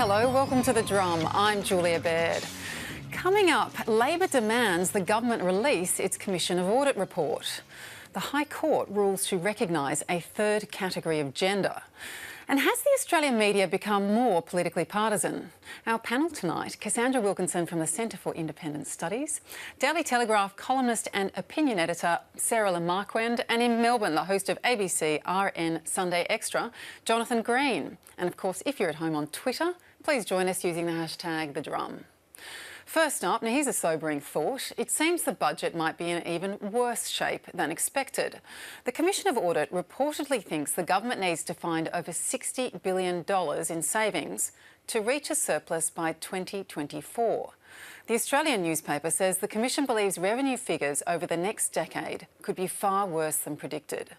Hello, welcome to The Drum. I'm Julia Baird. Coming up, Labor demands the government release its Commission of Audit report. The High Court rules to recognise a third category of gender. And has the Australian media become more politically partisan? Our panel tonight, Cassandra Wilkinson from the Centre for Independent Studies, Daily Telegraph columnist and opinion editor Sarah Marquand, and in Melbourne, the host of ABC RN Sunday Extra, Jonathan Green. And of course, if you're at home on Twitter, please join us using the hashtag #TheDrum. First up, now here's a sobering thought. It seems the budget might be in even worse shape than expected. The Commission of Audit reportedly thinks the government needs to find over $60 billion in savings to reach a surplus by 2024. The Australian newspaper says the Commission believes revenue figures over the next decade could be far worse than predicted.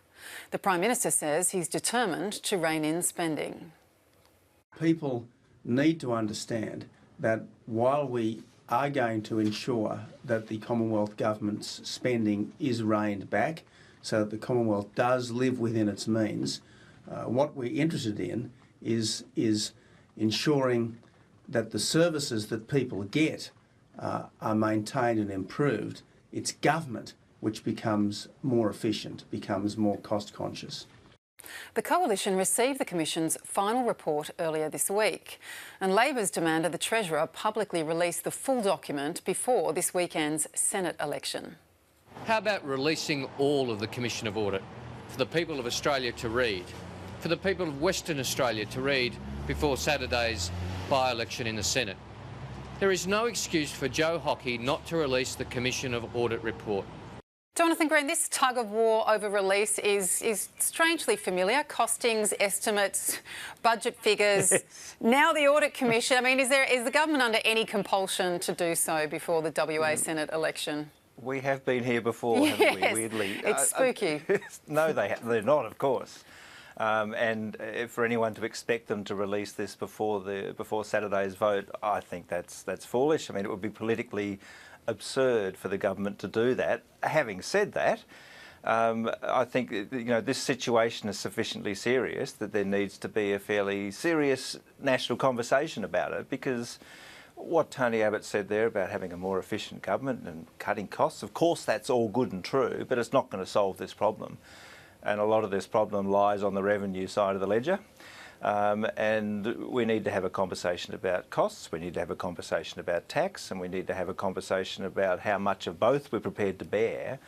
The Prime Minister says he's determined to rein in spending. People need to understand that while we are going to ensure that the Commonwealth Government's spending is reined back so that the Commonwealth does live within its means, what we're interested in is ensuring that the services that people get are maintained and improved. It's government which becomes more efficient, becomes more cost-conscious. The Coalition received the Commission's final report earlier this week, and Labor's demanded the Treasurer publicly release the full document before this weekend's Senate election. How about releasing all of the Commission of Audit for the people of Australia to read, for the people of Western Australia to read before Saturday's by-election in the Senate? There is no excuse for Joe Hockey not to release the Commission of Audit report. Jonathan Green, this tug-of-war over release is strangely familiar. Costings, estimates, budget figures. Yes. Now the Audit Commission. I mean, is the government under any compulsion to do so before the WA Senate election? We have been here before, haven't we, weirdly? It's spooky. No, they're not, of course. And for anyone to expect them to release this before Saturday's vote, I think that's foolish. I mean, it would be politically absurd for the government to do that. Having said that, I think this situation is sufficiently serious that there needs to be a fairly serious national conversation about it, because what Tony Abbott said there about having a more efficient government and cutting costs, of course that's all good and true, but it's not going to solve this problem. And a lot of this problem lies on the revenue side of the ledger. And we need to have a conversation about costs, we need to have a conversation about tax, and we need to have a conversation about how much of both we're prepared to bear,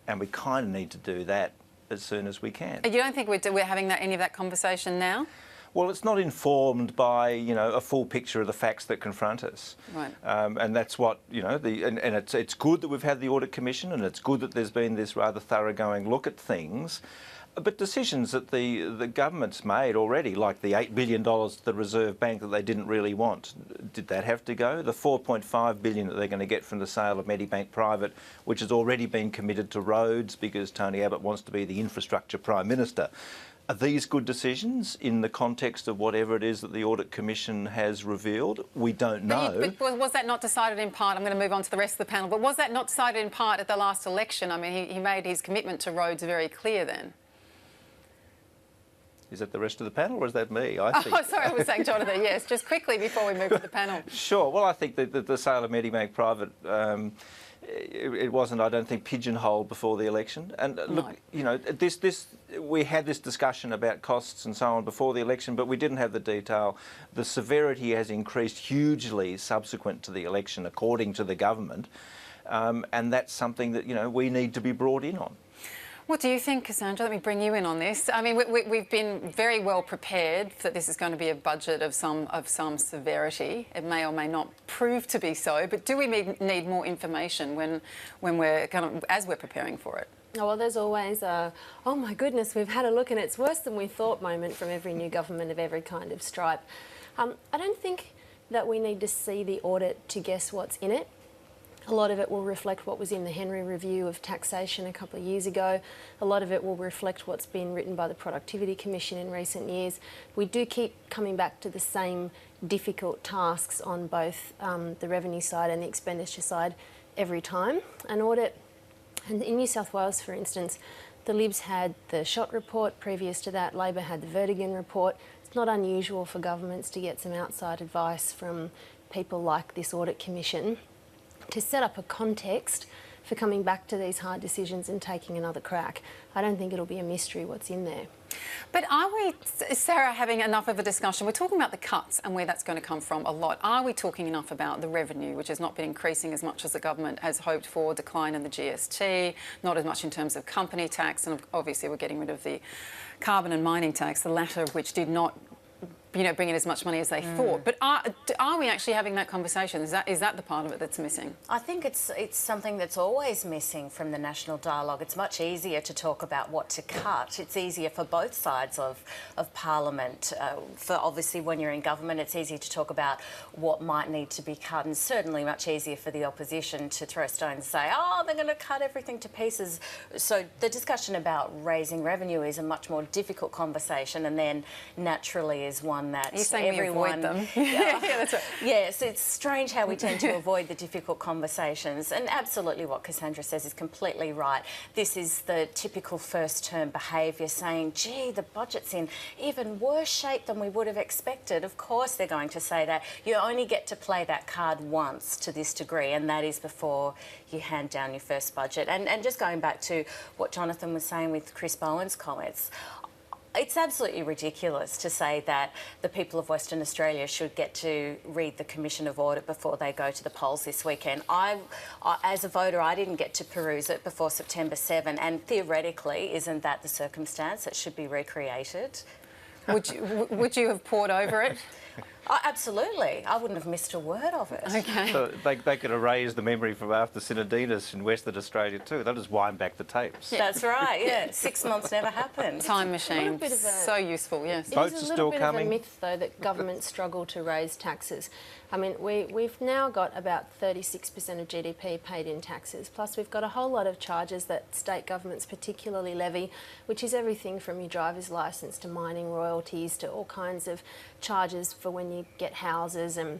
and we kind of need to do that as soon as we can. You don't think we're having any of that conversation now? Well, it's not informed by, a full picture of the facts that confront us. Right. And that's what, and it's good that we've had the Audit Commission, and it's good that there's been this rather thoroughgoing look at things. But decisions that the government's made already, like the $8 billion to the Reserve Bank that they didn't really want, did that have to go? The $4.5 billion that they're going to get from the sale of Medibank Private, which has already been committed to roads because Tony Abbott wants to be the infrastructure Prime Minister. Are these good decisions in the context of whatever it is that the Audit Commission has revealed? We don't know. But was that not decided in part? I'm going to move on to the rest of the panel. But was that not decided in part at the last election? I mean, he made his commitment to roads very clear then. Is that the rest of the panel, or is that me? I think. Oh, sorry, I was saying Jonathan, yes, just quickly before we move to the panel. Sure. Well, I think that the sale of Medibank Private, it wasn't, I don't think, pigeonholed before the election. And look, we had this discussion about costs and so on before the election, but we didn't have the detail. The severity has increased hugely subsequent to the election, according to the government, and that's something that, we need to be brought in on. What do you think, Cassandra? Let me bring you in on this. I mean, we've been very well prepared that this is going to be a budget of some severity. It may or may not prove to be so, but do we need more information when we're as we're preparing for it? Oh, well, there's always a, oh my goodness, we've had a look and it's worse than we thought moment from every new government of every kind of stripe. I don't think that we need to see the audit to guess what's in it. A lot of it will reflect what was in the Henry Review of Taxation a couple of years ago. A lot of it will reflect what's been written by the Productivity Commission in recent years. We do keep coming back to the same difficult tasks on both the revenue side and the expenditure side every time. An audit, and in New South Wales, for instance, the Libs had the SHOT report. Previous to that, Labor had the Vertigan report. It's it's not unusual for governments to get some outside advice from people like this Audit Commission to set up a context for coming back to these hard decisions and taking another crack. I don't think it'll be a mystery what's in there. But are we, Sarah, having enough of a discussion? We're talking about the cuts and where that's going to come from a lot. Are we talking enough about the revenue, which has not been increasing as much as the government has hoped for, decline in the GST, not as much in terms of company tax, and obviously we're getting rid of the carbon and mining tax, the latter of which did not bring in as much money as they thought. But are we actually having that conversation? Is that the part of it that's missing? I think it's something that's always missing from the national dialogue. It's much easier to talk about what to cut. It's easier for both sides of Parliament. For obviously when you're in government, it's easier to talk about what might need to be cut, and certainly much easier for the opposition to throw stones and say, oh, they're going to cut everything to pieces. So the discussion about raising revenue is a much more difficult conversation, and then naturally is one that You're saying everyone... we avoid them. Yeah, that's right. Yes, it's strange how we tend to avoid the difficult conversations, and absolutely what Cassandra says is completely right. This is the typical first-term behaviour, saying, gee, the budget's in even worse shape than we would have expected. Of course they're going to say that. You only get to play that card once to this degree, and that is before you hand down your first budget. And just going back to what Jonathan was saying with Chris Bowen's comments, it's absolutely ridiculous to say that the people of Western Australia should get to read the Commission of Audit before they go to the polls this weekend. As a voter, I didn't get to peruse it before September 7, and theoretically, isn't that the circumstance that should be recreated? Would you have pored over it? Absolutely. I wouldn't have missed a word of it. Okay. So they could erase the memory from after Synodinas in Western Australia too. They'll just wind back the tapes. That's right, yeah. 6 months never happened. Time machine. So useful, yes. Votes It is are a still little bit of coming. a myth, though, that governments struggle to raise taxes. I mean, we've now got about 36% of GDP paid in taxes, plus we've got a whole lot of charges that state governments particularly levy, which is everything from your driver's licence to mining royalties to all kinds of charges for when you get houses. And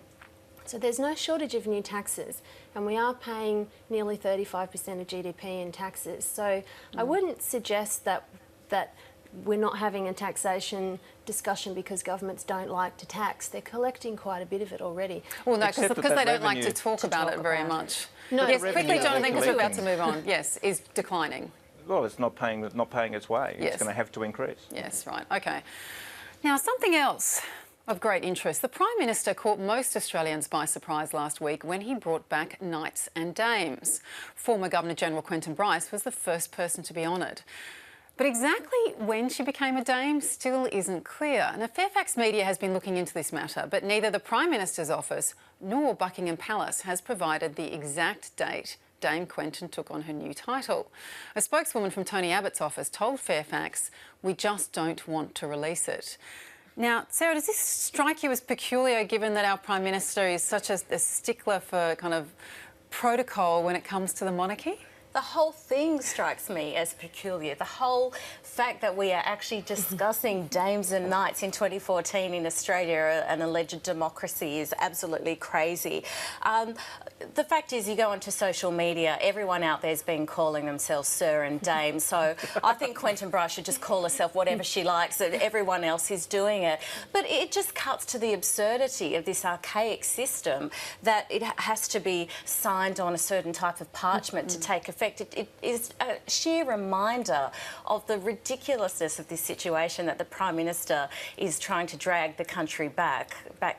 so there's no shortage of new taxes, and we are paying nearly 35% of GDP in taxes. So I wouldn't suggest that we're not having a taxation discussion because governments don't like to tax. They're collecting quite a bit of it already. Well, no, Except because that they don't like revenue- to talk about it very much. No, Yes, the quickly, revenue Jonathan, they're because we're about to collecting. move on. Yes, is declining. Well, it's not paying its way. Yes. It's going to have to increase. Yes, right. Okay. Now, something else of great interest. The Prime Minister caught most Australians by surprise last week when he brought back knights and dames. Former Governor-General Quentin Bryce was the first person to be honoured. But exactly when she became a dame still isn't clear. Now, Fairfax Media has been looking into this matter, but neither the Prime Minister's office nor Buckingham Palace has provided the exact date Dame Quentin took on her new title. A spokeswoman from Tony Abbott's office told Fairfax, "We just don't want to release it." Now, Sarah, does this strike you as peculiar given that our Prime Minister is such a stickler for kind of protocol when it comes to the monarchy? The whole thing strikes me as peculiar. The whole fact that we are actually discussing dames and knights in 2014 in Australia, an alleged democracy, is absolutely crazy. The fact is, you go onto social media, everyone out there's been calling themselves Sir and Dame. So I think Quentin Bryce should just call herself whatever she likes, and everyone else is doing it. But it just cuts to the absurdity of this archaic system that it has to be signed on a certain type of parchment to take effect. It is a sheer reminder of the ridiculously of this situation that the Prime Minister is trying to drag the country back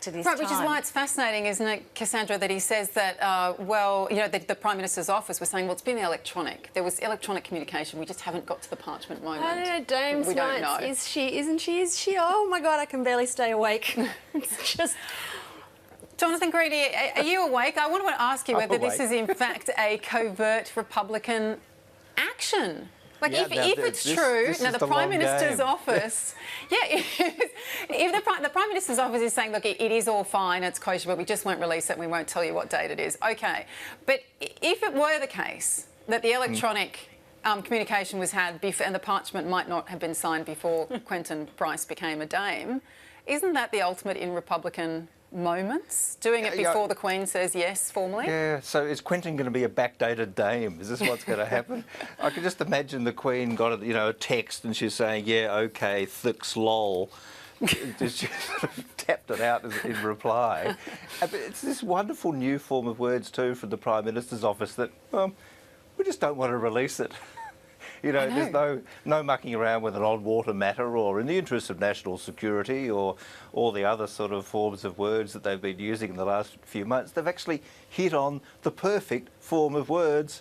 to this time. Right, which is why it's fascinating, isn't it, Cassandra, that he says that, the Prime Minister's office was saying, well, it's been electronic. There was electronic communication. We just haven't got to the parchment moment. I don't know, Dame's We don't Knights, know. is she? Oh, my God, I can barely stay awake. It's just... Jonathan Greedy, are you awake? I want to ask you I'm whether this awake. is in fact a covert Republican action. Like, Yeah, if it's true, this now is the the Prime long Minister's game. office, if the Prime Minister's office is saying, look, it is all fine, it's kosher, but we just won't release it and we won't tell you what date it is, okay. But if it were the case that the electronic communication was had before, and the parchment might not have been signed before Quentin Bryce became a dame, isn't that the ultimate in Republican moments? Doing it before the Queen says yes formally? Yeah, so is Quentin going to be a backdated dame? Is this what's going to happen? I can just imagine the Queen got a text and she's saying, yeah, OK, thicks lol. just sort of tapped it out in reply. But it's this wonderful new form of words too from the Prime Minister's office that we just don't want to release it. You know, there's no mucking around with an odd water matter or in the interest of national security or all the other sort of forms of words that they've been using in the last few months. They've actually hit on the perfect form of words.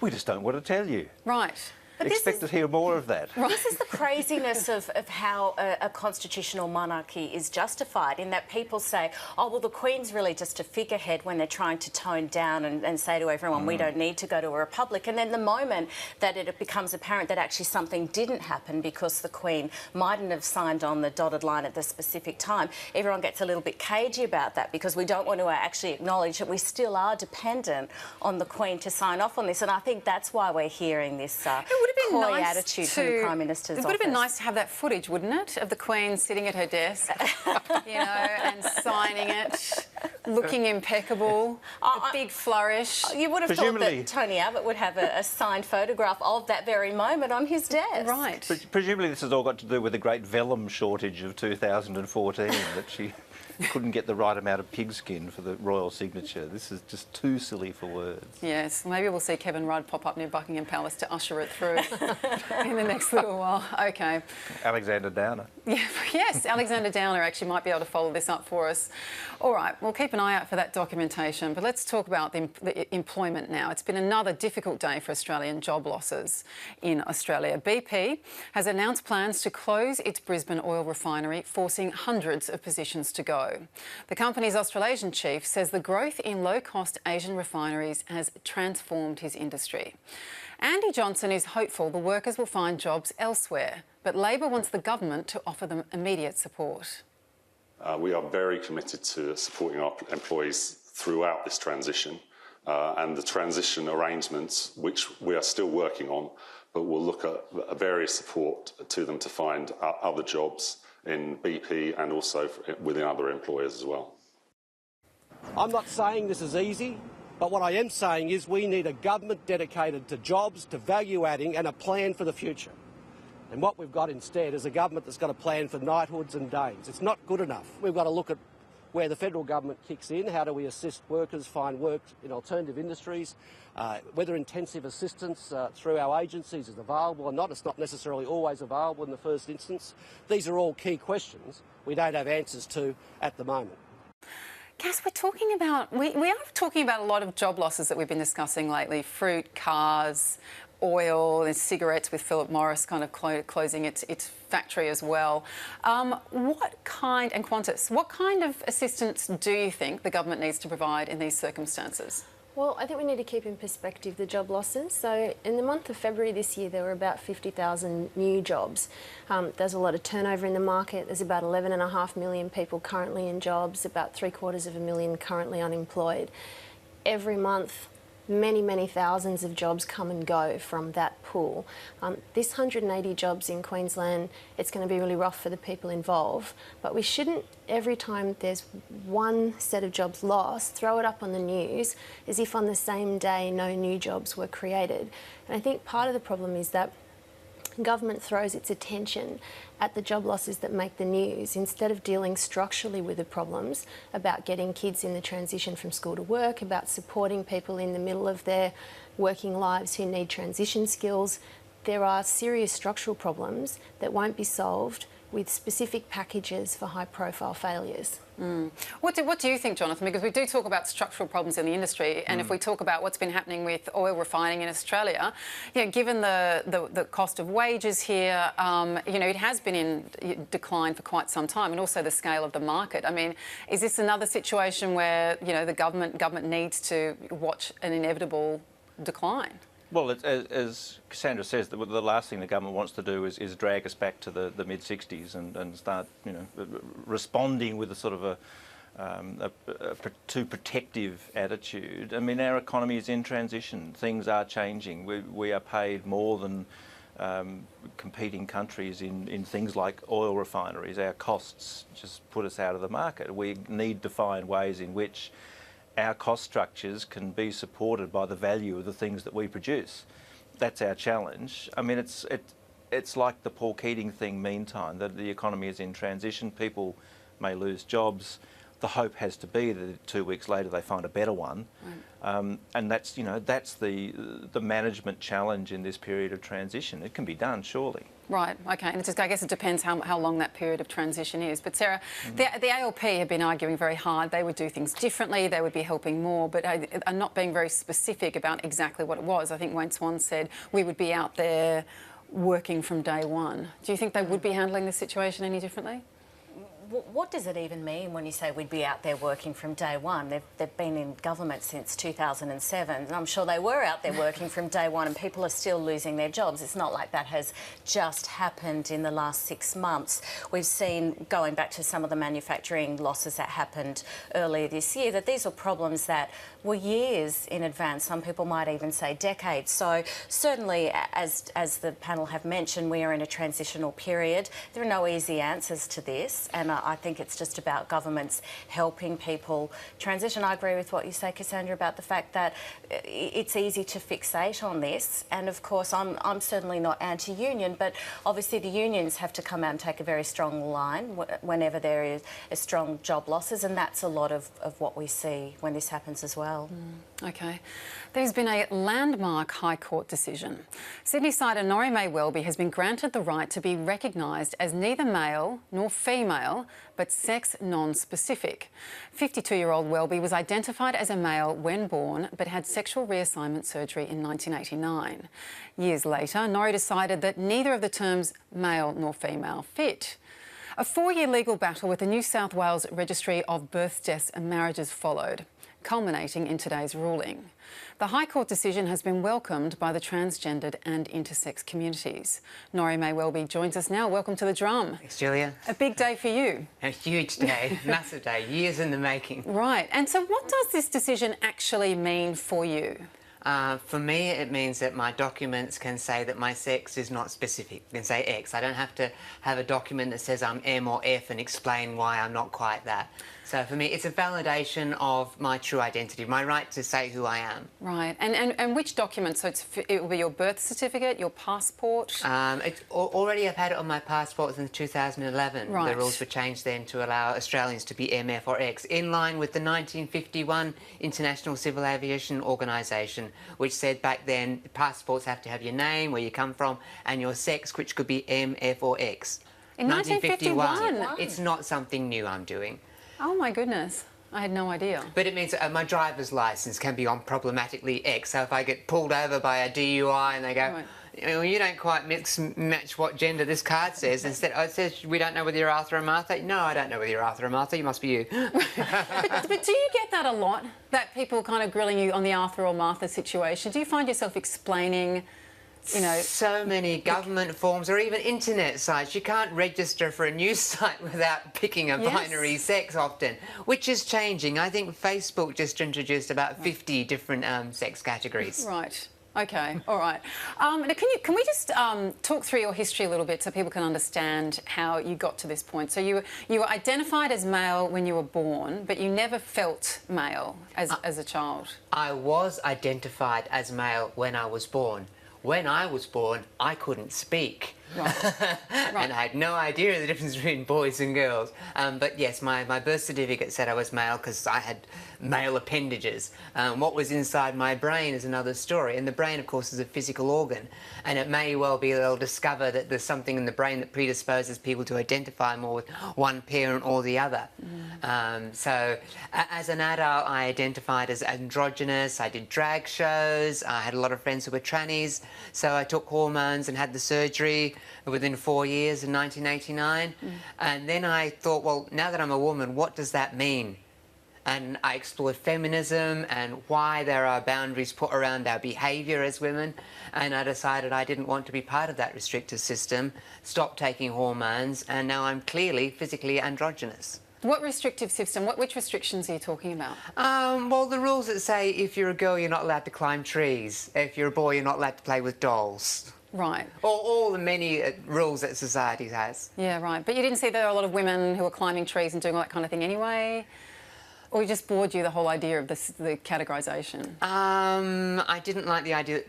We just don't want to tell you. Right. Expect to hear more of that. This is the craziness of how a constitutional monarchy is justified, in that people say, oh, well, the Queen's really just a figurehead when they're trying to tone down and say to everyone, we don't need to go to a republic. And then the moment that it becomes apparent that actually something didn't happen because the Queen mightn't have signed on the dotted line at the specific time, everyone gets a little bit cagey about that because we don't want to actually acknowledge that we still are dependent on the Queen to sign off on this. And I think that's why we're hearing this coy attitude from the Prime Minister's office. It would have been nice to have that footage, wouldn't it, of the Queen sitting at her desk, you know, and signing it, looking impeccable, a big flourish. You would have thought that Tony Abbott would have a signed photograph of that very moment on his desk. Right. Presumably this has all got to do with the great vellum shortage of 2014, that she couldn't get the right amount of pigskin for the royal signature. This is just too silly for words. Yes, maybe we'll see Kevin Rudd pop up near Buckingham Palace to usher it through in the next little while. OK. Alexander Downer. Yeah, yes, Alexander Downer actually might be able to follow this up for us. All right, we'll keep an eye out for that documentation, but let's talk about the employment now. It's been another difficult day for Australian job losses in Australia. BP has announced plans to close its Brisbane oil refinery, forcing hundreds of positions to go. The company's Australasian chief says the growth in low-cost Asian refineries has transformed his industry. Andy Johnson is hopeful the workers will find jobs elsewhere, but Labor wants the government to offer them immediate support. We are very committed to supporting our employees throughout this transition and the transition arrangements, which we are still working on, but we'll look at various support to them to find other jobs in BP and also within other employers as well. I'm not saying this is easy, but what I am saying is we need a government dedicated to jobs, to value adding and a plan for the future. And what we've got instead is a government that's got a plan for knighthoods and dames. It's not good enough. We've got to look at where the federal government kicks in. How do we assist workers find work in alternative industries? Whether intensive assistance through our agencies is available or not. It's not necessarily always available in the first instance. These are all key questions we don't have answers to at the moment. Cass, we are talking about a lot of job losses that we've been discussing lately: fruit, cars, oil, and cigarettes, with Philip Morris kind of closing its factory as well. And Qantas, what kind of assistance do you think the government needs to provide in these circumstances? Well, I think we need to keep in perspective the job losses. So in the month of February this year, there were about 50,000 new jobs. There's a lot of turnover in the market. There's about 11.5 million people currently in jobs, about 750,000 currently unemployed. Every month, many thousands of jobs come and go from that pool. This 180 jobs in Queensland, it's going to be really rough for the people involved, but we shouldn't, every time there's one set of jobs lost, throw it up on the news as if on the same day no new jobs were created. And I think part of the problem is that government throws its attention at the job losses that make the news instead of dealing structurally with the problems about getting kids in the transition from school to work, about supporting people in the middle of their working lives who need transition skills. There are serious structural problems that won't be solved with specific packages for high-profile failures. What do you think, Jonathan? Because we do talk about structural problems in the industry, and if we talk about what's been happening with oil refining in Australia, you know, given the cost of wages here, you know, it has been in decline for quite some time, and also the scale of the market. I mean, is this another situation where, you know, the government needs to watch an inevitable decline? Well, as Cassandra says, the last thing the government wants to do is drag us back to the mid-60s and start, you know, responding with a sort of a too protective attitude. I mean, our economy is in transition. Things are changing. We are paid more than competing countries in things like oil refineries. Our costs just put us out of the market. We need to find ways in which our cost structures can be supported by the value of the things that we produce. That's our challenge. I mean, it's like the Paul Keating thing meantime, that the economy is in transition, people may lose jobs. The hope has to be that 2 weeks later they find a better one. Right. And that's, you know, that's the management challenge in this period of transition. It can be done, surely. Right, okay, and it's just, I guess it depends how long that period of transition is. But Sarah, the ALP have been arguing very hard. They would do things differently, they would be helping more, but are not being very specific about exactly what it was. I think Wayne Swan said we would be out there working from day one. Do you think they would be handling this situation any differently? What does it even mean when you say we'd be out there working from day one? They've been in government since 2007, and I'm sure they were out there working from day one, and people are still losing their jobs. It's not like that has just happened in the last 6 months. We've seen, going back to some of the manufacturing losses that happened earlier this year, that these are problems that were years in advance. Some people might even say decades. So certainly, as the panel have mentioned, we are in a transitional period. There are no easy answers to this, and I think it's just about governments helping people transition. I agree with what you say, Cassandra, about the fact that it's easy to fixate on this. And of course, I'm certainly not anti-union, but obviously the unions have to come out and take a very strong line whenever there is a strong job losses, and that's a lot of what we see when this happens as well. Okay. There's been a landmark High Court decision. Sydney-sider Norrie May Welby has been granted the right to be recognised as neither male nor female, but sex non-specific. 52-year-old Welby was identified as a male when born, but had sexual reassignment surgery in 1989. Years later, Norrie decided that neither of the terms male nor female fit. A 4-year legal battle with the New South Wales Registry of Births, Deaths and Marriages followed, culminating in today's ruling. The High Court decision has been welcomed by the transgendered and intersex communities. Norrie May Welby joins us now. Welcome to The Drum. Thanks, Julia. A big day for you. A huge day, massive day, years in the making. Right. And so what does this decision actually mean for you? For me, it means that my documents can say that my sex is not specific. It can say X. I don't have to have a document that says I'm M or F and explain why I'm not quite that. So for me, it's a validation of my true identity, my right to say who I am. Right. And which documents? So it will be your birth certificate, your passport? Already I've had it on my passport since 2011. Right. The rules were changed then to allow Australians to be MF or X, in line with the 1951 International Civil Aviation Organisation, which said back then passports have to have your name, where you come from, and your sex, which could be M, F or X. In 1951? It's not something new I'm doing. Oh my goodness, I had no idea. But it means my driver's licence can be on problematically X, so if I get pulled over by a DUI and they go, right, well, you don't quite match what gender this card says. Instead, it says, we don't know whether you're Arthur or Martha. No, I don't know whether you're Arthur or Martha. You must be you. but do you get that a lot, that people kind of grilling you on the Arthur or Martha situation? Do you find yourself explaining, you know... So many government forms or even internet sites. You can't register for a news site without picking a binary sex often, which is changing. I think Facebook just introduced about 50 different sex categories. Right. Okay, all right. Now can we just talk through your history a little bit so people can understand how you got to this point? So you were identified as male when you were born, but you never felt male as a child. I was identified as male when I was born. When I was born, I couldn't speak. Right. Right. And I had no idea the difference between boys and girls. But yes, my birth certificate said I was male because I had male appendages. What was inside my brain is another story. And the brain, of course, is a physical organ. And it may well be they'll discover that there's something in the brain that predisposes people to identify more with one parent or the other. So as an adult, I identified as androgynous. I did drag shows. I had a lot of friends who were trannies. So I took hormones and had the surgery within 4 years in 1989. And then I thought, well, now that I'm a woman, what does that mean? And I explored feminism and why there are boundaries put around our behaviour as women. And I decided I didn't want to be part of that restrictive system, stopped taking hormones, and now I'm clearly physically androgynous. What restrictive system? Which restrictions are you talking about? Well, the rules that say if you're a girl, you're not allowed to climb trees. If you're a boy, you're not allowed to play with dolls. Right. All the many rules that society has. Yeah, right. But you didn't see there are a lot of women who are climbing trees and doing all that kind of thing anyway? Or just bored you the whole idea of the categorisation? I didn't like the idea that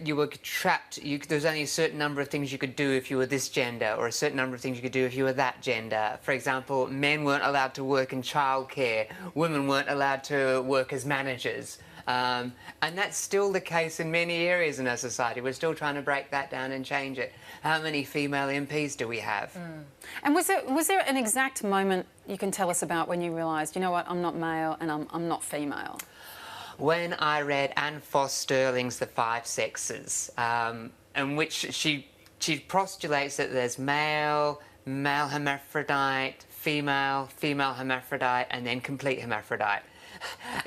you were trapped. There's only a certain number of things you could do if you were this gender, or a certain number of things you could do if you were that gender. For example, men weren't allowed to work in childcare. Women weren't allowed to work as managers. And that's still the case in many areas in our society. We're still trying to break that down and change it. How many female MPs do we have? And was there an exact moment you can tell us about when you realised, you know what, I'm not male and I'm not female? When I read Anne Foss-Sterling's The Five Sexes, in which she postulates that there's male hermaphrodite, female hermaphrodite, and then complete hermaphrodite.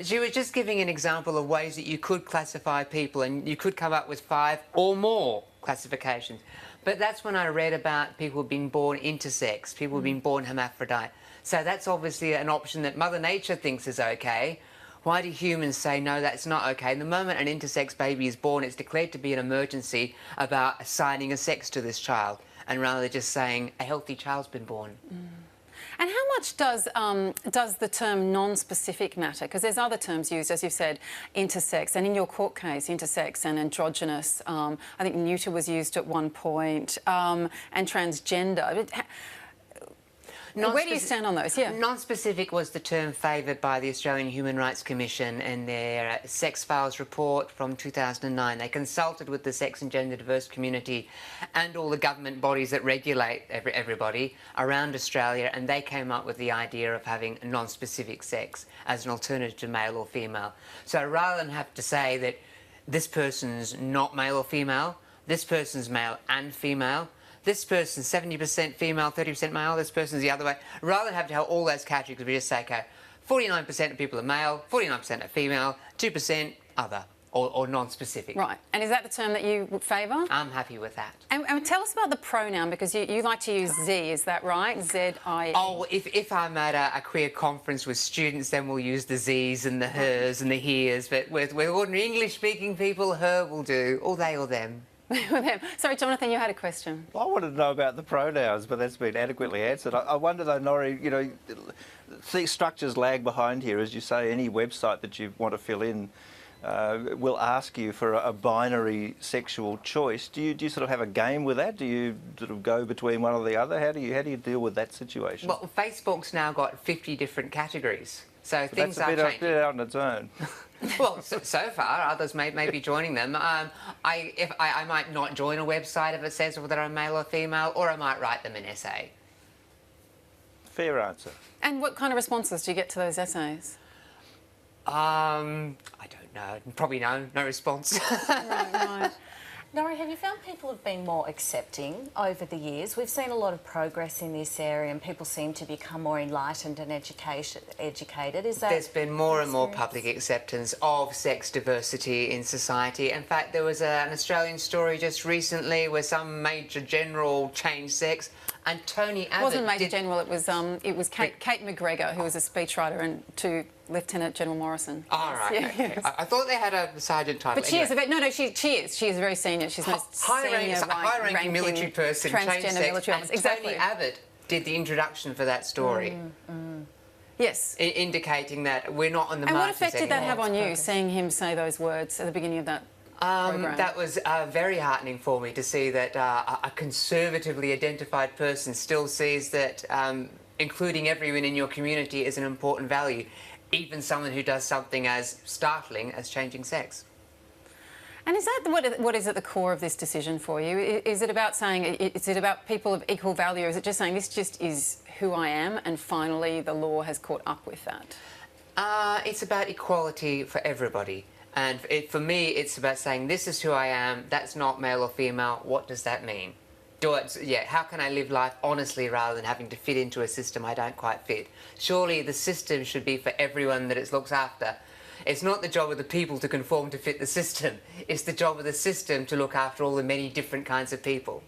She was just giving an example of ways that you could classify people, and you could come up with 5 or more classifications. But that's when I read about people being born intersex, people being born hermaphrodite. So that's obviously an option that Mother Nature thinks is okay. Why do humans say, no, that's not okay? The moment an intersex baby is born, it's declared to be an emergency about assigning a sex to this child, and rather than just saying, a healthy child's been born. And how much does the term non-specific matter? Because there's other terms used, as you've said, intersex, and in your court case, intersex and androgynous. I think neuter was used at one point, and transgender. Where do you stand on those? Yeah. Non-specific was the term favoured by the Australian Human Rights Commission in their Sex Files report from 2009. They consulted with the sex and gender diverse community and all the government bodies that regulate everybody around Australia, and they came up with the idea of having a non-specific sex as an alternative to male or female. So rather than have to say that this person's not male or female, this person's male and female, this person's 70% female, 30% male, this person's the other way. Rather than have to have all those categories, we just say, okay, 49% of people are male, 49% are female, 2% other, or non-specific. Right. And is that the term that you would favour? I'm happy with that. And tell us about the pronoun, because you like to use Z, is that right? Z-I-E. Oh, if I'm at a queer conference with students, then we'll use the Z's and the hers and the heres. But with ordinary English-speaking people, her will do, or they or them. Sorry, Jonathan, you had a question. I wanted to know about the pronouns, but that's been adequately answered. I wonder though, Norrie, you know, these structures lag behind here. As you say, any website that you want to fill in will ask you for a binary sexual choice. Do you sort of have a game with that? Do you sort of go between one or the other? How do you deal with that situation? Well, Facebook's now got 50 different categories, so things that's are changing. bit out on its own. Well, so far, others may be joining them. I might not join a website if it says whether I'm male or female, or I might write them an essay. Fair answer. And what kind of responses do you get to those essays? I don't know. Probably no response. Right. Norrie, have you found people have been more accepting over the years? We've seen a lot of progress in this area, and people seem to become more enlightened and educated. Is that? There's been more and more public acceptance of sex diversity in society. In fact, there was an Australian story just recently where some Major General changed sex, and Tony Abbott. It wasn't Major General. It was Kate McGregor, who was a speechwriter, and to Lieutenant General Morrison. Oh, right. Yes. Okay. I thought they had a sergeant title. But she is. She is. She is very senior. She's the most high-ranking military person, changed sex, military and exactly. Tony Abbott did the introduction for that story. Yes. Indicating that we're not on the marches anymore. And what effect did that have on you, seeing him say those words at the beginning of that program? That was very heartening for me to see that a conservatively identified person still sees that including everyone in your community is an important value, even someone who does something as startling as changing sex. And is that what is at the core of this decision for you? Is it about saying, is it about people of equal value, or is it just saying this just is who I am and finally the law has caught up with that? It's about equality for everybody. And for me, it's about saying this is who I am, that's not male or female, what does that mean? How can I live life honestly rather than having to fit into a system I don't quite fit? Surely the system should be for everyone that it looks after. It's not the job of the people to conform to fit the system. It's the job of the system to look after all the many different kinds of people.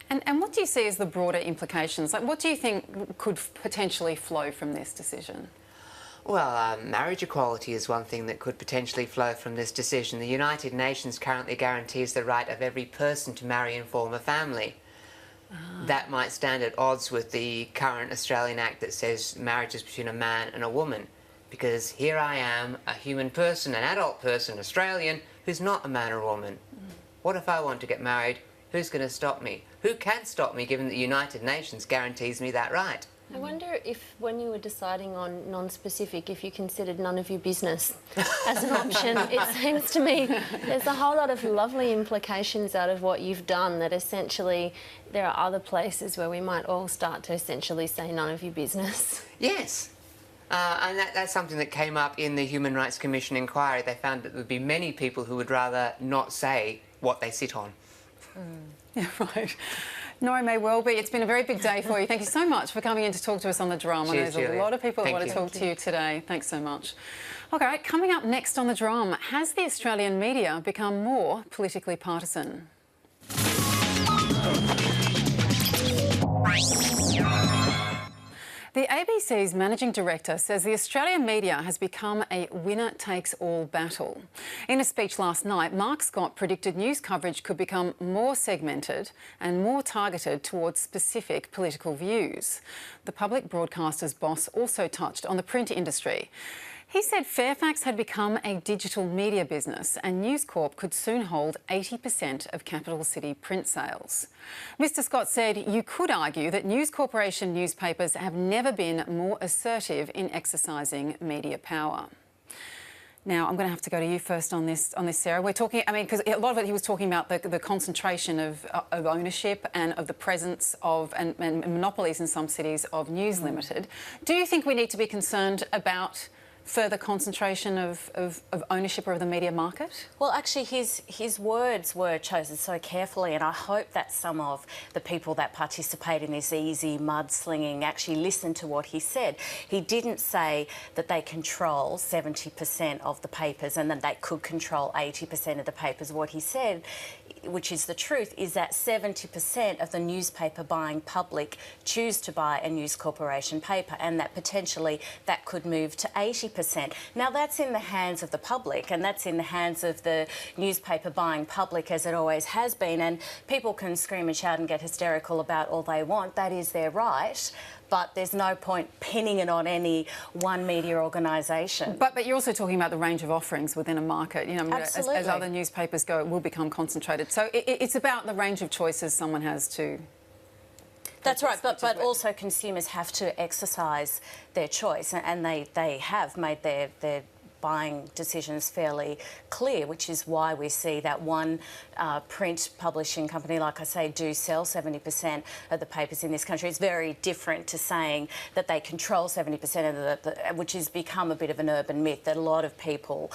And what do you see as the broader implications? Like, what do you think could potentially flow from this decision? Well, marriage equality is one thing that could potentially flow from this decision. The United Nations currently guarantees the right of every person to marry and form a family. That might stand at odds with the current Australian Act that says marriage is between a man and a woman. Because here I am, a human person, an adult person, Australian, who's not a man or a woman? What if I want to get married? Who's going to stop me? Who can stop me, given that the United Nations guarantees me that right? I wonder if, when you were deciding on non-specific, if you considered none of your business as an option. It seems to me there's a whole lot of lovely implications out of what you've done, that essentially there are other places where we might all start to essentially say none of your business. Yes. And that's something that came up in the Human Rights Commission inquiry. They found that there would be many people who would rather not say what they sit on. Yeah, right. Nora may well be. It's been a very big day for you. Thank you so much for coming in to talk to us on The Drum. Cheers, There's a Julia. lot of people that Thank want to you. talk to you today. Thanks so much. OK, coming up next on The Drum, has the Australian media become more politically partisan? The ABC's managing director says the Australian media has become a winner-takes-all battle. In a speech last night, Mark Scott predicted news coverage could become more segmented and more targeted towards specific political views. The public broadcaster's boss also touched on the print industry. He said Fairfax had become a digital media business and News Corp could soon hold 80% of capital city print sales. Mr Scott said you could argue that News Corporation newspapers have never been more assertive in exercising media power. Now, I'm going to have to go to you first on this, Sarah. We're talking, I mean, because a lot of it he was talking about the concentration of ownership and of the presence of and monopolies in some cities of News Limited. Do you think we need to be concerned about further concentration of ownership of the media market? Well, actually, his words were chosen so carefully, and I hope that some of the people that participate in this easy mudslinging actually listened to what he said. He didn't say that they control 70% of the papers and that they could control 80% of the papers. What he said, which is the truth, is that 70% of the newspaper buying public choose to buy a News Corporation paper, and that potentially that could move to 80%. Now, that's in the hands of the public, and that's in the hands of the newspaper buying public, as it always has been, and people can scream and shout and get hysterical about all they want. That is their right. But there's no point pinning it on any one media organisation. But you're also talking about the range of offerings within a market. You know, Absolutely. as other newspapers go, it will become concentrated. So it's about the range of choices someone has to. That's right, but also consumers have to exercise their choice, and they have made their buying decisions fairly clear, which is why we see that one print publishing company, like I say, do sell 70% of the papers in this country. It's very different to saying that they control 70% of which has become a bit of an urban myth that a lot of people,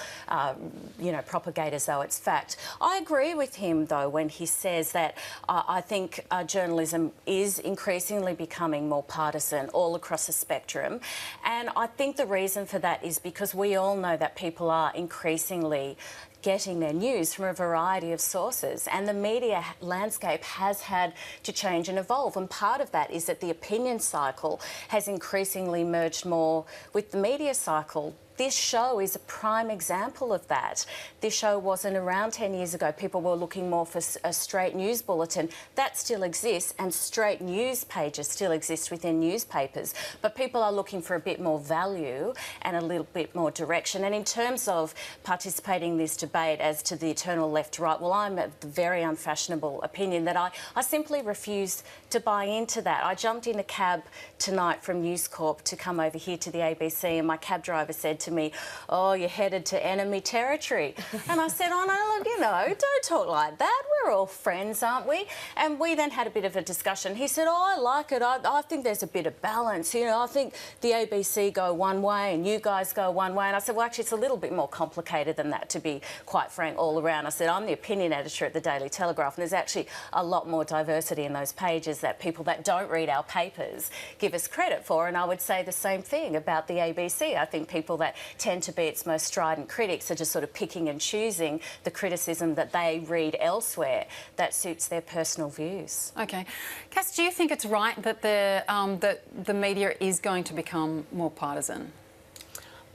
propagate as though it's fact. I agree with him, though, when he says that I think journalism is increasingly becoming more partisan all across the spectrum. And I think the reason for that is because we all know that people are increasingly getting their news from a variety of sources, and the media landscape has had to change and evolve, and part of that is that the opinion cycle has increasingly merged more with the media cycle. This show is a prime example of that. This show wasn't around 10 years ago. People were looking more for a straight news bulletin. That still exists, and straight news pages still exist within newspapers. But people are looking for a bit more value and a little bit more direction. And in terms of participating in this debate as to the eternal left-right, well, I'm of the very unfashionable opinion that I simply refuse to buy into that. I jumped in a cab tonight from News Corp to come over here to the ABC, and my cab driver said to me, "Oh, you're headed to enemy territory." And I said, "Oh, no, look, don't talk like that. We're all friends, aren't we?" And we then had a bit of a discussion. He said, "Oh, I like it. I think there's a bit of balance. You know, I think the ABC go one way and you guys go one way." And I said, "Well, actually, it's a little bit more complicated than that, to be quite frank, all around." I said, "I'm the opinion editor at the Daily Telegraph, and there's actually a lot more diversity in those pages that people that don't read our papers give us credit for." And I would say the same thing about the ABC. I think people that tend to be its most strident critics are just sort of picking and choosing the criticism that they read elsewhere that suits their personal views. OK. Cass, do you think it's right that the media is going to become more partisan?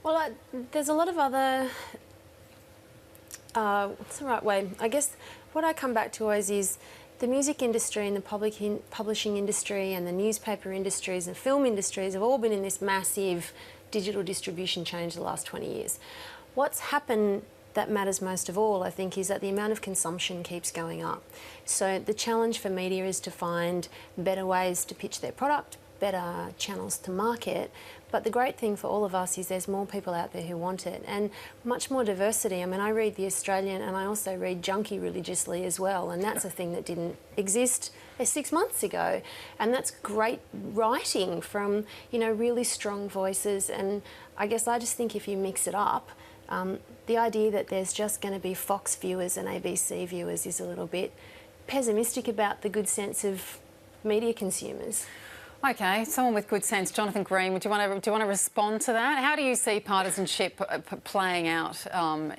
Well, there's a lot of other... what's the right way? I guess what I come back to always is the music industry and the publishing industry and the newspaper industries and film industries have all been in this massive digital distribution change the last 20 years. What's happened that matters most of all, I think, is that the amount of consumption keeps going up. So the challenge for media is to find better ways to pitch their product, better channels to market. But the great thing for all of us is there's more people out there who want it, and much more diversity. I mean, I read The Australian and I also read Junkie religiously as well, and that's a thing that didn't exist 6 months ago. And that's great writing from, you know, really strong voices. And I guess I just think if you mix it up, the idea that there's just going to be Fox viewers and ABC viewers is a little bit pessimistic about the good sense of media consumers. Okay, someone with good sense, Jonathan Green, do you want to respond to that? How do you see partisanship playing out,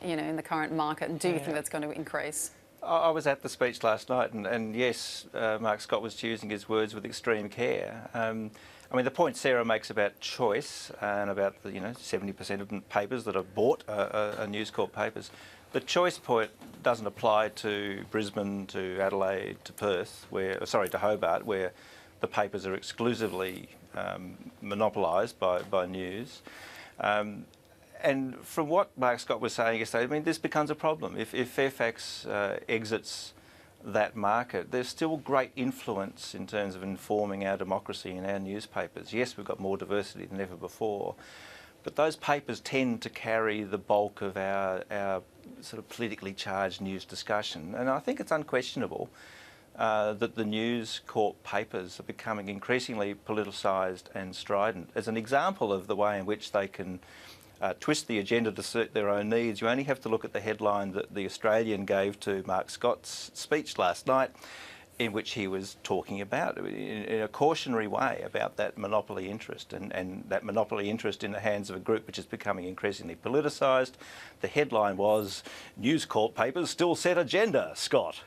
you know, in the current market, and do you think that's going to increase? I was at the speech last night, and yes, Mark Scott was choosing his words with extreme care. I mean, the point Sarah makes about choice and about the 70% of papers that are bought are News Corp papers. The choice point doesn't apply to Brisbane, to Adelaide, to Perth, to Hobart, where the papers are exclusively monopolised by News. And from what Mark Scott was saying yesterday, I mean, this becomes a problem. If Fairfax exits that market, there's still great influence in terms of informing our democracy in our newspapers. Yes, we've got more diversity than ever before, but those papers tend to carry the bulk of our sort of politically charged news discussion. And I think it's unquestionable that the News Corp papers are becoming increasingly politicised and strident. As an example of the way in which they can twist the agenda to suit their own needs, you only have to look at the headline that The Australian gave to Mark Scott's speech last night, in which he was talking about, in a cautionary way, about that monopoly interest and that monopoly interest in the hands of a group which is becoming increasingly politicised. The headline was, News Corp papers still set agenda, Scott.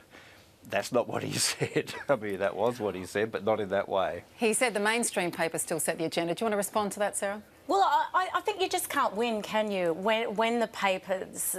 That's not what he said. I mean, that was what he said, but not in that way. He said the mainstream papers still set the agenda. Do you want to respond to that, Sarah? Well, I think you just can't win, can you? When the papers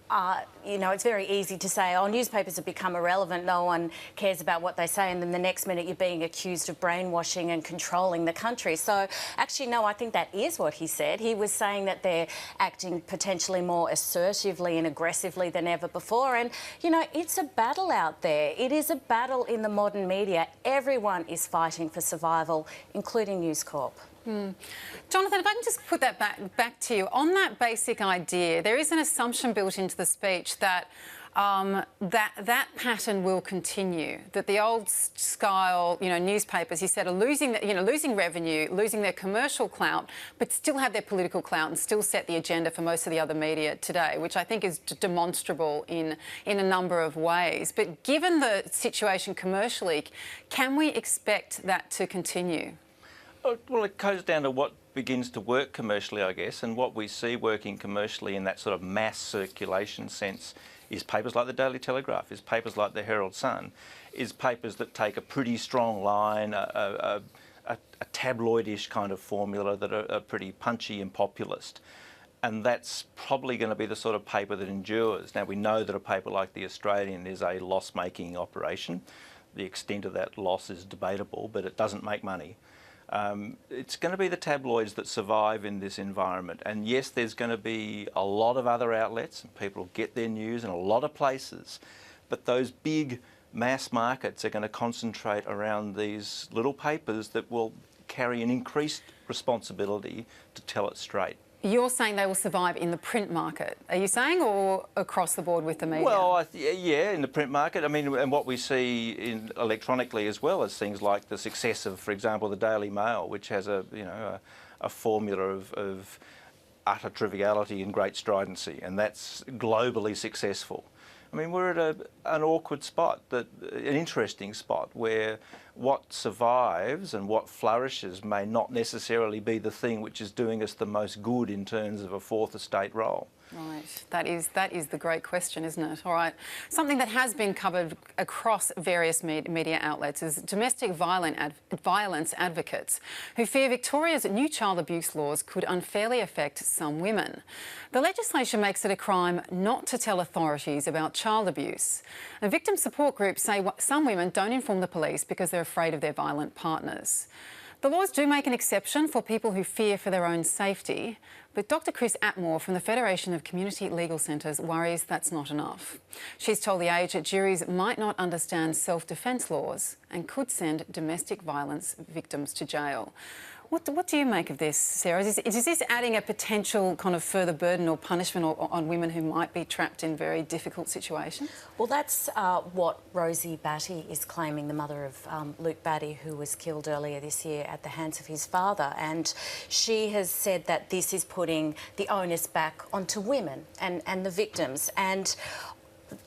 are, you know, it's very easy to say, oh, newspapers have become irrelevant, no one cares about what they say, and then the next minute you're being accused of brainwashing and controlling the country. So, actually, no, I think that is what he said. He was saying that they're acting potentially more assertively and aggressively than ever before. And, you know, it's a battle out there. It is a battle in the modern media. Everyone is fighting for survival, including News Corp. Jonathan, if I can just put that back to you. On that basic idea, there is an assumption built into the speech that that pattern will continue, that the old style, you know, newspapers, he said, are losing revenue, losing their commercial clout, but still have their political clout and still set the agenda for most of the other media today, which I think is demonstrable in a number of ways. But given the situation commercially, can we expect that to continue? Well, it goes down to what begins to work commercially, I guess, and what we see working commercially in that sort of mass circulation sense is papers like the Daily Telegraph, is papers like the Herald Sun, is papers that take a pretty strong line, a tabloidish kind of formula that are pretty punchy and populist. And that's probably going to be the sort of paper that endures. Now, we know that a paper like The Australian is a loss-making operation. The extent of that loss is debatable, but it doesn't make money. It's going to be the tabloids that survive in this environment. And yes, there's going to be a lot of other outlets and people get their news in a lot of places. But those big mass markets are going to concentrate around these little papers that will carry an increased responsibility to tell it straight. You're saying they will survive in the print market, are you saying, or across the board with the media? Well, yeah, in the print market. I mean, and what we see electronically as well as things like the success of, for example, the Daily Mail, which has a formula of utter triviality and great stridency, and that's globally successful. I mean, we're at an awkward spot, an interesting spot, where what survives and what flourishes may not necessarily be the thing which is doing us the most good in terms of a fourth estate role. Right, that is the great question, isn't it? All right, something that has been covered across various media outlets is domestic violence advocates who fear Victoria's new child abuse laws could unfairly affect some women. The legislation makes it a crime not to tell authorities about child abuse. And victim support groups say some women don't inform the police because they're afraid of their violent partners. The laws do make an exception for people who fear for their own safety, but Dr Chris Atmore from the Federation of Community Legal Centres worries that's not enough. She's told The Age that juries might not understand self-defence laws and could send domestic violence victims to jail. What do you make of this, Sarah? Is this adding a potential kind of further burden or punishment on women who might be trapped in very difficult situations? Well, that's what Rosie Batty is claiming, the mother of Luke Batty, who was killed earlier this year at the hands of his father. And she has said that this is putting the onus back onto women and the victims. And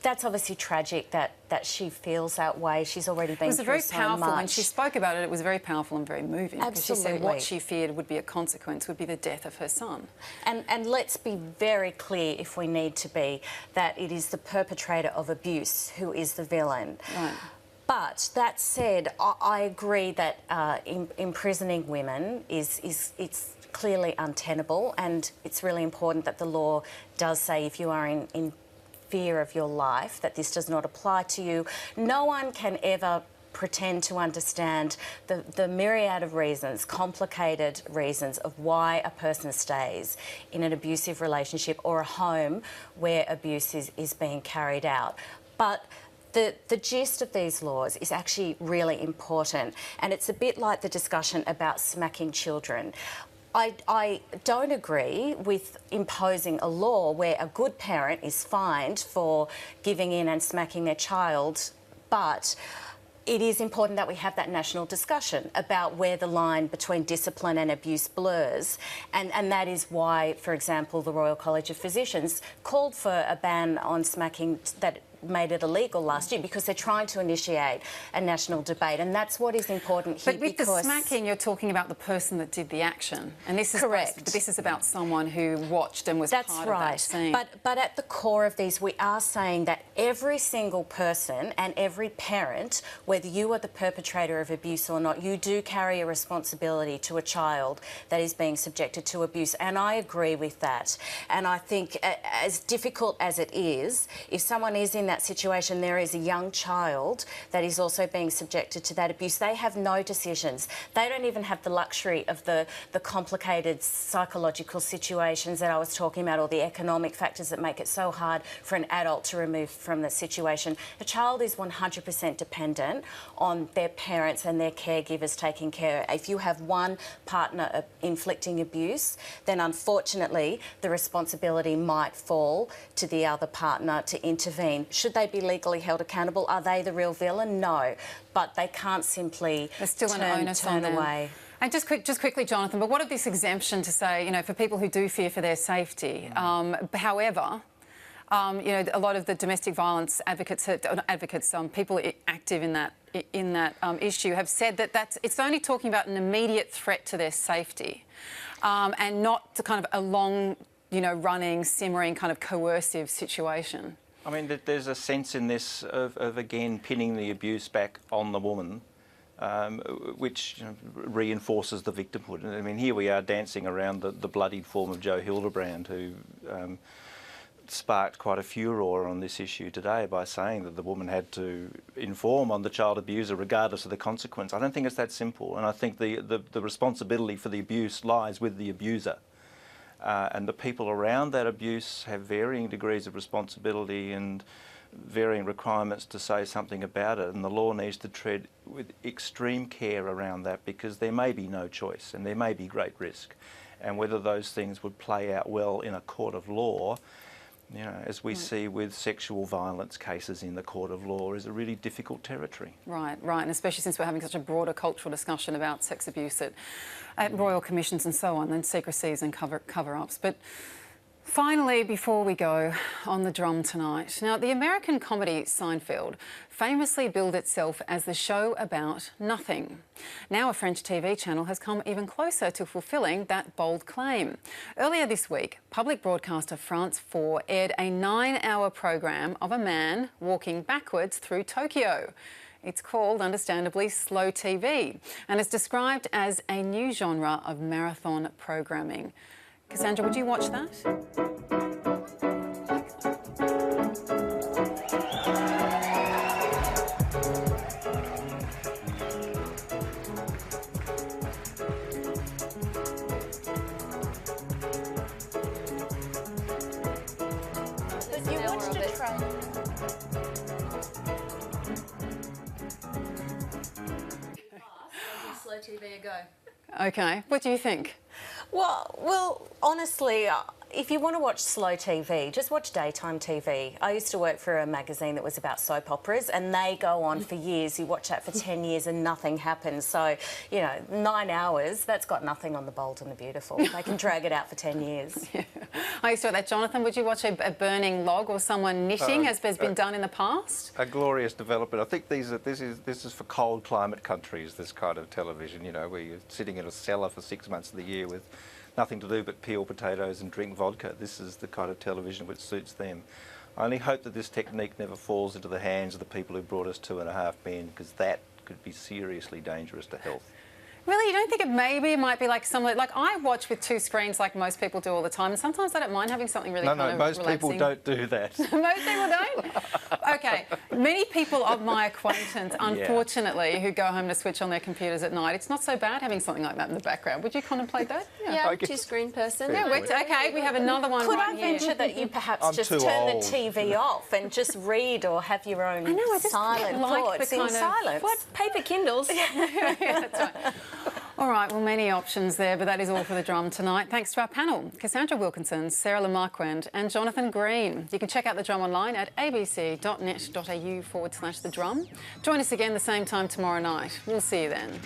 that's obviously tragic that she feels that way. She's already been through so much. It was very powerful. When she spoke about it, it was very powerful and very moving. Absolutely. Because she said what she feared would be a consequence would be the death of her son. And let's be very clear, if we need to be, that it is the perpetrator of abuse who is the villain. Right. But that said, I agree that imprisoning women it's clearly untenable, and it's really important that the law does say if you are in fear of your life, that this does not apply to you. No one can ever pretend to understand the myriad of reasons, complicated reasons of why a person stays in an abusive relationship or a home where abuse is being carried out. But the gist of these laws is actually really important, and it's a bit like the discussion about smacking children. I don't agree with imposing a law where a good parent is fined for giving in and smacking their child, but it is important that we have that national discussion about where the line between discipline and abuse blurs. And that is why, for example, the Royal College of Physicians called for a ban on smacking that made it illegal last year, because they're trying to initiate a national debate, and that's what is important here. But with the smacking, you're talking about the person that did the action, and this is correct. But this is about someone who watched and was part of that scene. But at the core of these, we are saying that every single person and every parent, whether you are the perpetrator of abuse or not, you do carry a responsibility to a child that is being subjected to abuse, and I agree with that. And I think, as difficult as it is, if someone is in that situation, there is a young child that is also being subjected to that abuse. They have no decisions. They don't even have the luxury of the complicated psychological situations that I was talking about, or the economic factors that make it so hard for an adult to remove from the situation. A child is 100% dependent on their parents and their caregivers taking care. If you have one partner inflicting abuse, then unfortunately the responsibility might fall to the other partner to intervene. Should they be legally held accountable? Are they the real villain? No, but they can't simply turn away. And just quickly, Jonathan, but what of this exemption to say, you know, for people who do fear for their safety? However, you know, a lot of the domestic violence advocates, people active in that issue, have said that it's only talking about an immediate threat to their safety, and not to kind of a long, you know, running, simmering kind of coercive situation. I mean, there's a sense in this of again pinning the abuse back on the woman, which, you know, reinforces the victimhood. I mean, here we are dancing around the bloodied form of Joe Hildebrand, who sparked quite a furore on this issue today by saying that the woman had to inform on the child abuser regardless of the consequence. I don't think it's that simple, and I think the responsibility for the abuse lies with the abuser. And the people around that abuse have varying degrees of responsibility and varying requirements to say something about it, and the law needs to tread with extreme care around that, because there may be no choice and there may be great risk, and whether those things would play out well in a court of law, you know, as we see with sexual violence cases in the court of law, is a really difficult territory. Right, and especially since we're having such a broader cultural discussion about sex abuse at royal commissions and so on, and secrecies and cover-ups. But finally, before we go on the drum tonight, now the American comedy Seinfeld famously billed itself as the show about nothing. Now a French TV channel has come even closer to fulfilling that bold claim. Earlier this week, public broadcaster France 4 aired a 9-hour program of a man walking backwards through Tokyo. It's called, understandably, slow TV, and is described as a new genre of marathon programming. Cassandra, would you watch that? Slow TV a go. Okay, what do you think? Well, honestly, if you want to watch slow TV, just watch daytime TV. I used to work for a magazine that was about soap operas, and they go on for years. You watch that for 10 years and nothing happens. So, you know, 9 hours, that's got nothing on The Bold and the Beautiful. They can drag it out for 10 years. Yeah. I used to do that. Jonathan, would you watch a burning log or someone knitting, as has been done in the past? A glorious development. I think this is for cold climate countries, this kind of television, you know, where you're sitting in a cellar for 6 months of the year with nothing to do but peel potatoes and drink vodka. This is the kind of television which suits them. I only hope that this technique never falls into the hands of the people who brought us 2.5 Men, because that could be seriously dangerous to health. Really, you don't think it might be like someone like I watch with 2 screens like most people do all the time, and sometimes I don't mind having something really kind of most relaxing. people don't do that. Most people don't? Okay, many people of my acquaintance, unfortunately, who go home to switch on their computers at night, it's not so bad having something like that in the background. Would you contemplate that? Yeah, 2-screen person. Yeah, okay, we have another one Could right I venture here. that you perhaps just turn the TV off and just read or have your own silent thoughts in silence? What? Paper Kindles? Yeah, that's right. All right, well, many options there, but that is all for The Drum tonight. Thanks to our panel, Cassandra Wilkinson, Sarah Lemarquand and Jonathan Green. You can check out The Drum online at abc.net.au/The Drum. Join us again the same time tomorrow night. We'll see you then.